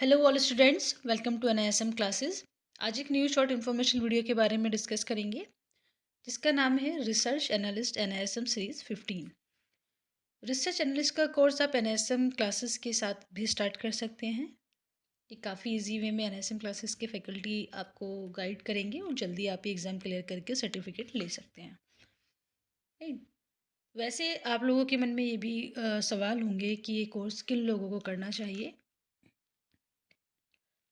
Hello all students, welcome to NISM classes. आज एक new short information video के बारे में डिस्कस करेंगे, जिसका नाम है research analyst NISM series 15। Research analyst का कोर्स आप एनआईएसएम क्लासेस के साथ भी स्टार्ट कर सकते हैं। ये काफ़ी इजी वे में एनआईएसएम क्लासेस के फैकल्टी आपको गाइड करेंगे और जल्दी आप ये एग्ज़ाम क्लियर करके सर्टिफिकेट ले सकते हैं। राइट। वैसे आप लोगों के मन में ये भी सवाल होंगे कि ये कोर्स किन लोगों को करना चाहिए,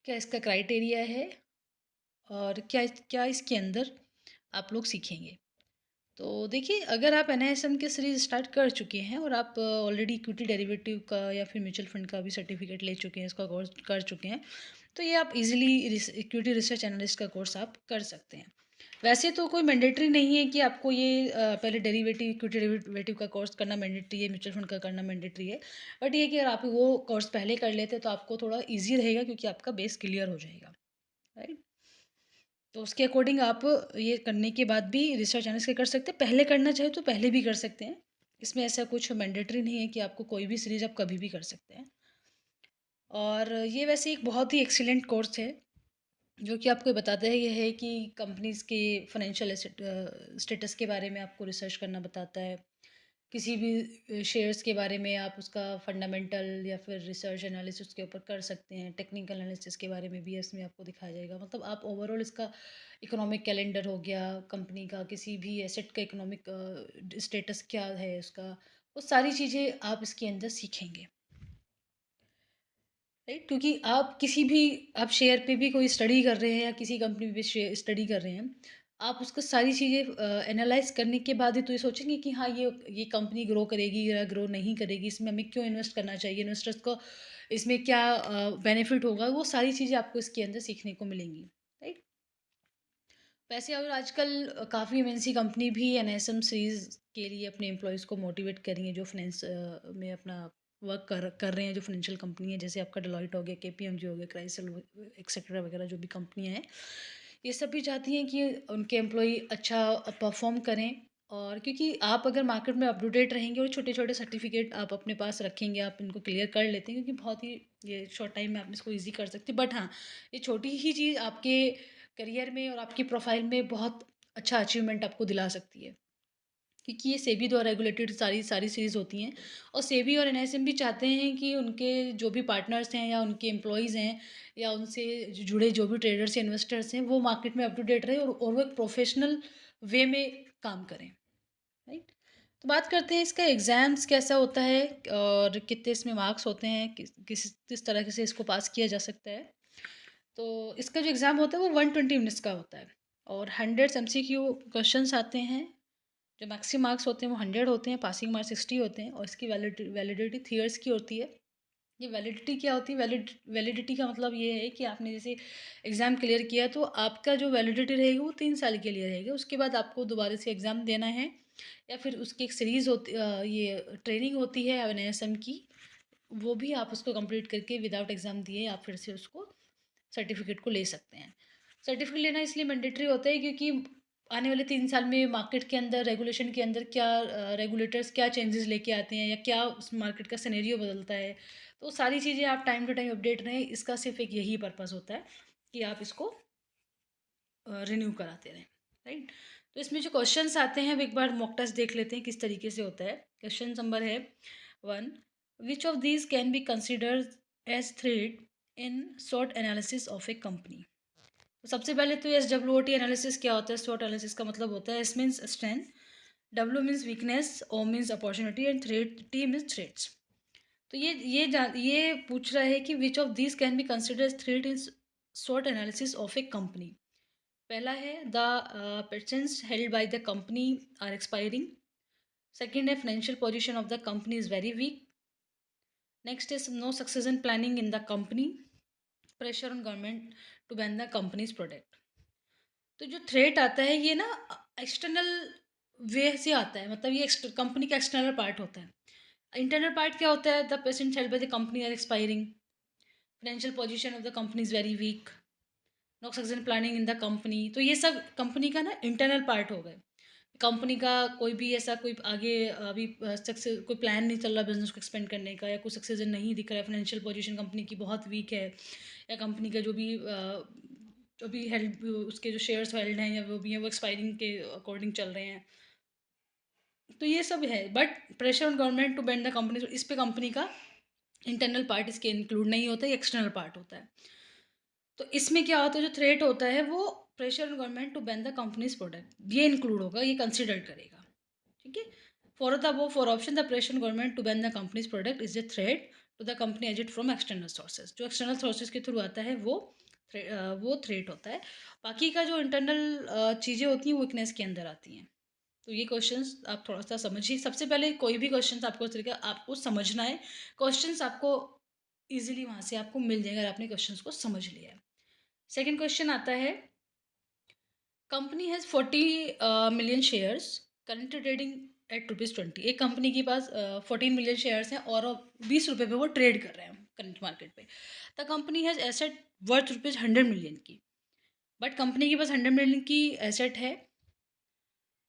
क्या इसका क्राइटेरिया है और क्या क्या इसके अंदर आप लोग सीखेंगे। तो देखिए, अगर आप एनआईएसएम की सीरीज स्टार्ट कर चुके हैं और आप ऑलरेडी इक्विटी डेरिवेटिव का या फिर म्यूचुअल फंड का भी सर्टिफिकेट ले चुके हैं, इसका कोर्स कर चुके हैं, तो ये आप इजीली इक्विटी रिसर्च एनालिस्ट का कोर्स आप कर सकते हैं। वैसे तो कोई मैंडेटरी नहीं है कि आपको ये पहले डेरिवेटिव इक्विटी डेरिवेटिव का कोर्स करना मैंडेटरी है, म्यूचुअल फंड का करना मैंडेटरी है। बट ये कि अगर आप वो कोर्स पहले कर लेते तो आपको थोड़ा ईजी रहेगा, क्योंकि आपका बेस क्लियर हो जाएगा। राइट। तो उसके अकॉर्डिंग आप ये करने के बाद भी रिसर्च एनालिस्ट का कर सकते हैं। पहले करना चाहे तो पहले भी कर सकते हैं। इसमें ऐसा कुछ मैंडेटरी नहीं है कि आपको कोई भी सीरीज़ आप कभी भी कर सकते हैं। और ये वैसे एक बहुत ही एक्सीलेंट कोर्स है, जो कि आपको बताता है, ये है कि कंपनीज़ के फाइनेंशियल स्टेटस के बारे में आपको रिसर्च करना बताता है। किसी भी शेयर्स के बारे में आप उसका फंडामेंटल या फिर रिसर्च एनालिसिस उसके ऊपर कर सकते हैं। टेक्निकल एनालिसिस के बारे में भी इसमें आपको दिखाया जाएगा। मतलब आप ओवरऑल इसका इकोनॉमिक कैलेंडर हो गया कंपनी का, किसी भी एसेट का इकोनॉमिक स्टेटस क्या है उसका, वो सारी चीज़ें आप इसके अंदर सीखेंगे। राइट, क्योंकि आप किसी भी आप शेयर पे भी कोई स्टडी कर रहे हैं या किसी कंपनी पे भी स्टडी कर रहे हैं, आप उसको सारी चीज़ें एनालाइज करने के बाद ही तो ये सोचेंगे कि हाँ, ये कंपनी ग्रो करेगी या ग्रो नहीं करेगी, इसमें हमें क्यों इन्वेस्ट करना चाहिए, इन्वेस्टर्स को इसमें क्या बेनिफिट होगा, वो सारी चीज़ें आपको इसके अंदर सीखने को मिलेंगी। राइट। वैसे और आजकल काफ़ी एमएनसी कंपनी भी एनएसएम सीरीज़ के लिए अपने एम्प्लॉयज़ को मोटिवेट कर रही हैं, जो फाइनेंस में अपना वर्क कर रहे हैं, जो फाइनेंशियल कंपनी है, जैसे आपका डेलॉयट हो गया, केपीएमजी हो गया, क्राइसिल एक्सेट्रा वगैरह जो भी कंपनियां हैं, ये सब भी चाहती हैं कि उनके एम्प्लॉय अच्छा परफॉर्म करें। और क्योंकि आप अगर मार्केट में अप टू डेट रहेंगे और छोटे छोटे सर्टिफिकेट आप अपने पास रखेंगे, आप इनको क्लियर कर लेते हैं, क्योंकि बहुत ही ये शॉर्ट टाइम में आप इसको ईजी कर सकते हैं। बट हाँ, ये छोटी ही चीज़ आपके करियर में और आपकी प्रोफाइल में बहुत अच्छा अचीवमेंट आपको दिला सकती है, क्योंकि ये सेबी द्वारा रेगुलेटेड सारी सारी सीरीज़ होती हैं। और सेबी और एनएसएम भी चाहते हैं कि उनके जो भी पार्टनर्स हैं या उनके एम्प्लॉयज़ हैं या उनसे जुड़े जो भी ट्रेडर्स या इन्वेस्टर्स हैं, वो मार्केट में अप टू डेट रहे और वो एक प्रोफेशनल वे में काम करें। राइट। तो बात करते हैं इसका एग्ज़ाम्स कैसा होता है और कितने इसमें मार्क्स होते हैं, किस तरह से इसको पास किया जा सकता है। तो इसका जो एग्ज़ाम होता है वो 120 मिनट्स का होता है और 100 एमसीक्यू क्वेश्चंस आते हैं। जो मैक्सिमम मार्क्स होते हैं वो 100 होते हैं, पासिंग मार्क्स 60 होते हैं और इसकी वैलिडिटी 3 इयर्स की होती है। ये वैलिडिटी क्या होती है? वैलिडिटी का मतलब ये है कि आपने जैसे एग्ज़ाम क्लियर किया, तो आपका जो वैलिडिटी रहेगी वो 3 साल के लिए रहेगी। उसके बाद आपको दोबारा से एग्ज़ाम देना है, या फिर उसकी एक सीरीज़ होती ये ट्रेनिंग होती है एनएसएम की, वो भी आप उसको कंप्लीट करके विदाउट एग्ज़ाम दिए आप फिर से उसको सर्टिफिकेट को ले सकते हैं। सर्टिफिकेट लेना इसलिए मैंडेटरी होता है, क्योंकि आने वाले 3 साल में मार्केट के अंदर, रेगुलेशन के अंदर क्या रेगुलेटर्स क्या चेंजेस लेके आते हैं या क्या उस मार्केट का सिनेरियो बदलता है। तो सारी चीज़ें आप टाइम टू टाइम अपडेट रहें, इसका सिर्फ एक यही पर्पज़ होता है कि आप इसको रिन्यू कराते रहें। राइट। तो इसमें जो क्वेश्चंस आते हैं, वो एक बार मॉक टेस्ट देख लेते हैं किस तरीके से होता है। क्वेश्चन नंबर है 1, which of these can be considered as threat in short analysis of a company. तो सबसे पहले तो S W O T analysis क्या होता है? स्वॉट एनालिसिस का मतलब होता है S means strength, W means weakness, O means opportunity and threat T means threats. तो ये पूछ रहा है कि which of this can be consider threat in स्वॉट एनालिसिस ऑफ ए कंपनी। पहला है the patents held by the company are expiring. Second है financial position of the company is very weak. Next is no succession planning in the company, pressure on government to ban the company's product. तो जो threat आता है ये ना external वे से आता है, मतलब ये कंपनी का एक्सटर्नल पार्ट होता है। इंटरनल पार्ट क्या होता है? The patent held by the company are expiring, financial position of the company is very weak, no succession planning in the company. तो ये सब कंपनी का ना इंटरनल पार्ट हो गए। कंपनी का कोई भी ऐसा कोई आगे अभी सक्सेस कोई प्लान नहीं चल रहा बिज़नेस को एक्सपेंड करने का, या कोई सक्सेशन नहीं दिख रहा है, फाइनेंशियल पोजीशन कंपनी की बहुत वीक है, या कंपनी का जो भी हेल्ड उसके जो शेयर्स हेल्ड हैं या वो भी हैं वो एक्सपायरिंग के अकॉर्डिंग चल रहे हैं। तो ये सब है, but pressure on government to bend the company, इस पे कंपनी का इंटरनल पार्ट इसके इंक्लूड नहीं होता, ये एक्सटर्नल पार्ट होता है। तो इसमें क्या होता है, जो थ्रेट होता है वो pressure on government to ban the company's product, ये इंक्लूड होगा, ये कंसिडर करेगा। ठीक है। For option the pressure on government to ban the company's product is a threat to the company as it from external sources, जो external sources के through आता है वो थ्रेट होता है। बाकी का जो इंटरनल चीज़ें होती हैं वो वीकनेस के अंदर आती हैं। तो ये क्वेश्चंस आप थोड़ा सा समझिए। सबसे पहले कोई भी क्वेश्चंस आपको इस तरीके आपको समझना है। क्वेश्चंस आपको इजीली वहाँ से आपको मिल जाएगा अगर आपने क्वेश्चंस को समझ लिया है। सेकंड क्वेश्चन आता है, company has 40 million shares currently trading at ₹20। एक कंपनी के पास 14 मिलियन शेयर्स हैं और ₹20 पे वो ट्रेड कर रहे हैं करंट मार्केट पे। The company has asset worth ₹100 million की, बट कंपनी के पास 100 मिलियन की एसेट है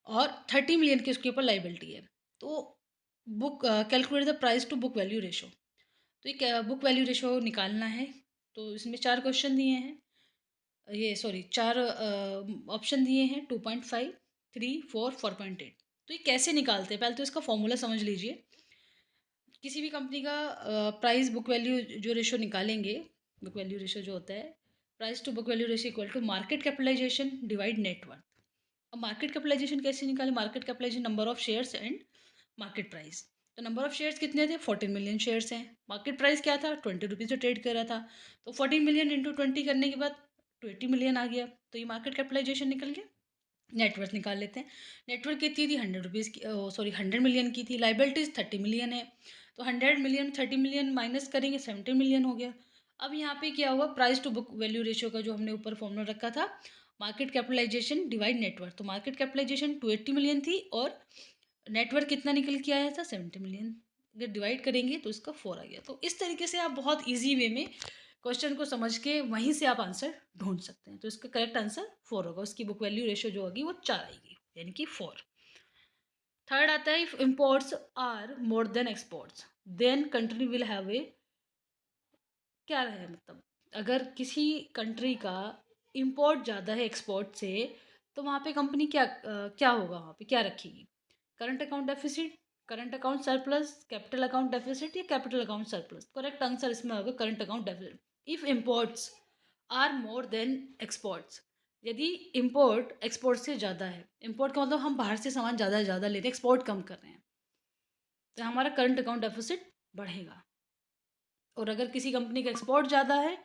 और 30 मिलियन की उसके ऊपर लाइबिलिटी है। तो calculate the price to book value ratio. तो ये बुक वैल्यू रेशो निकालना है। तो इसमें चार क्वेश्चन दिए हैं, ये सॉरी 4 ऑप्शन दिए हैं, 2.5, 3, 4, 4.8। तो ये कैसे निकालते हैं, पहले तो इसका फॉर्मूला समझ लीजिए। किसी भी कंपनी का प्राइस बुक वैल्यू जो रेशो निकालेंगे, बुक वैल्यू रेशो जो होता है, price to book value ratio equal to market capitalization divide net worth. अब मार्केट कैपिटलाइजेशन कैसे निकालें, market capitalization number of shares and market price. तो नंबर ऑफ शेयर्स कितने थे, 14 मिलियन शेयर्स हैं। मार्केट प्राइस क्या था, ₹20 से ट्रेड कर रहा था। तो 14 मिलियन इंटू 20 करने के बाद 20 मिलियन आ गया, तो ये मार्केट कैपिटलाइजेशन निकल गया। नेटवर्थ निकाल लेते हैं। नेटवर्थ कितनी थी, ₹100 की, सॉरी 100 मिलियन की थी। लाइबिलिटीज 30 मिलियन है, तो 100 मिलियन 30 मिलियन माइनस करेंगे 70 मिलियन हो गया। अब यहाँ पे क्या हुआ, price to book value ratio का जो हमने ऊपर फॉर्मूला रखा था, मार्केट कैपिटलाइजेशन डिवाइड नेटवर्थ। तो मार्केट कैपिटलाइजेशन 280 मिलियन थी और नेटवर्क कितना निकल के आया था, 70 मिलियन। अगर डिवाइड करेंगे तो इसका 4 आ गया। तो इस तरीके से आप बहुत ईजी वे में क्वेश्चन को समझ के वहीं से आप आंसर ढूंढ सकते हैं। तो इसका करेक्ट आंसर 4 होगा, उसकी बुक वैल्यू रेशियो जो होगी वो 4 आएगी, यानी कि 4। थर्ड आता है, if imports are more than exports then country will have a, क्या है मतलब, अगर किसी कंट्री का इम्पोर्ट ज़्यादा है एक्सपोर्ट से, तो वहाँ पे कंपनी क्या होगा, वहाँ पे क्या रखेगी, current account deficit, current account surplus, capital account deficit या capital account surplus. Correct answer इसमें होगा current account deficit. If imports are more than exports, यदि इम्पोर्ट एक्सपोर्ट से ज़्यादा है, इम्पोर्ट का मतलब हम बाहर से सामान ज़्यादा से ज़्यादा ले रहे हैं, एक्सपोर्ट कम कर रहे हैं, तो हमारा करंट अकाउंट डेफिसिट बढ़ेगा। और अगर किसी कंपनी का एक्सपोर्ट ज़्यादा है,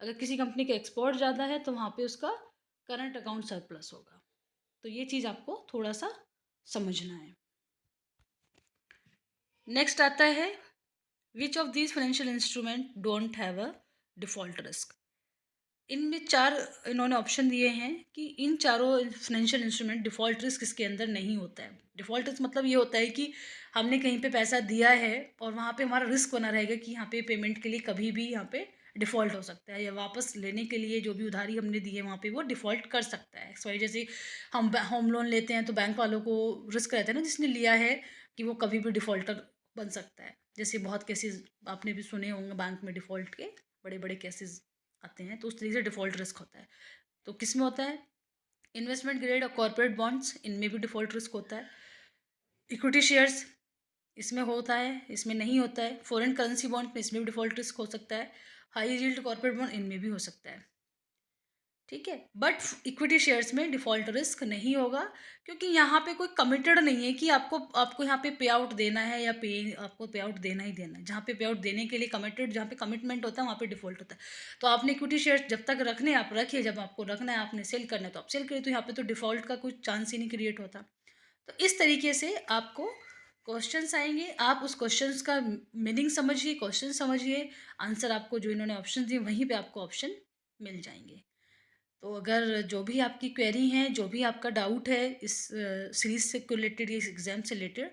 अगर किसी कंपनी का एक्सपोर्ट ज़्यादा है तो वहाँ पे उसका करंट अकाउंट सरप्लस होगा। तो ये चीज़ आपको थोड़ा सा समझना है। नेक्स्ट आता है, विच of these financial instrument don't have a default risk. इनमें 4 इन्होंने ऑप्शन दिए हैं कि इन चारों फाइनेंशियल इंस्ट्रूमेंट डिफ़ॉल्ट रिस्क इसके अंदर नहीं होता है। डिफ़ॉल्ट रिस्क मतलब ये होता है कि हमने कहीं पे पैसा दिया है और वहाँ पे हमारा रिस्क बना रहेगा कि यहाँ पे पेमेंट के लिए कभी भी यहाँ पे डिफ़ॉल्ट हो सकता है, या वापस लेने के लिए जो भी उधारी हमने दी है वहाँ पे वो डिफ़ॉल्ट कर सकता है। एक्स वाई, जैसे हम होम लोन लेते हैं तो बैंक वालों को रिस्क रहता है ना जिसने लिया है, कि वो कभी भी डिफ़ॉल्टर बन सकता है। जैसे बहुत केसेस आपने भी सुने होंगे बैंक में डिफ़ॉल्ट के, बड़े-बड़े केसेस आते हैं, तो उस तरीके से डिफ़ॉल्ट रिस्क होता है। तो किस में होता है, इन्वेस्टमेंट ग्रेड और कॉर्पोरेट बॉन्ड्स, इनमें भी डिफ़ॉल्ट रिस्क होता है। इक्विटी शेयर्स, इसमें होता है, इसमें नहीं होता है। फॉरेन करेंसी बॉन्ड में, इसमें भी डिफ़ॉल्ट रिस्क हो सकता है। हाई यील्ड कॉर्पोरेट बॉन्ड, इनमें भी हो सकता है। ठीक है, बट इक्विटी शेयर्स में डिफ़ॉल्ट रिस्क नहीं होगा, क्योंकि यहाँ पे कोई कमिटेड नहीं है कि आपको आपको यहाँ पे पे आउट देना है या पे आपको पे आउट देना ही देना है। जहाँ पे पे आउट देने के लिए कमिटेड, जहाँ पे कमिटमेंट होता है वहाँ पे डिफ़ॉल्ट होता है। तो आपने इक्विटी शेयर्स जब तक रखने हैं आप रखिए, जब आपको रखना है आपने सेल करना है तो आप सेल करिए, तो यहाँ पे तो डिफ़ॉल्ट का कोई चांस ही नहीं क्रिएट होता। तो इस तरीके से आपको क्वेश्चंस आएंगे, आप उस क्वेश्चंस का मीनिंग समझिए, क्वेश्चन समझिए, आंसर आपको जो इन्होंने ऑप्शन दिए वहीं पे आपको ऑप्शन मिल जाएंगे। तो अगर जो भी आपकी क्वेरी है, जो भी आपका डाउट है इस सीरीज़ से रिलेटेड या इस एग्ज़ाम से रिलेटेड,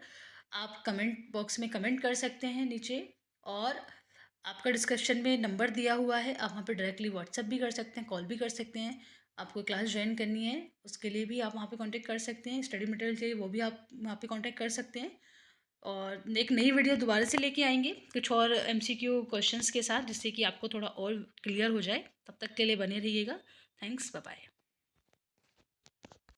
आप कमेंट बॉक्स में कमेंट कर सकते हैं नीचे, और आपका डिस्क्रिप्शन में नंबर दिया हुआ है, आप वहाँ पे डायरेक्टली व्हाट्सएप भी कर सकते हैं, कॉल भी कर सकते हैं। आपको क्लास जॉइन करनी है, उसके लिए भी आप वहाँ पे कॉन्टैक्ट कर सकते हैं। स्टडी मटेरियल चाहिए, वो भी आप वहाँ पे कॉन्टैक्ट कर सकते हैं। और एक नई वीडियो दोबारा से लेके आएँगे, कुछ और एमसीक्यू क्वेश्चंस के साथ, जिससे कि आपको थोड़ा और क्लियर हो जाए। तब तक के लिए बने रहिएगा। Thanks, bye bye.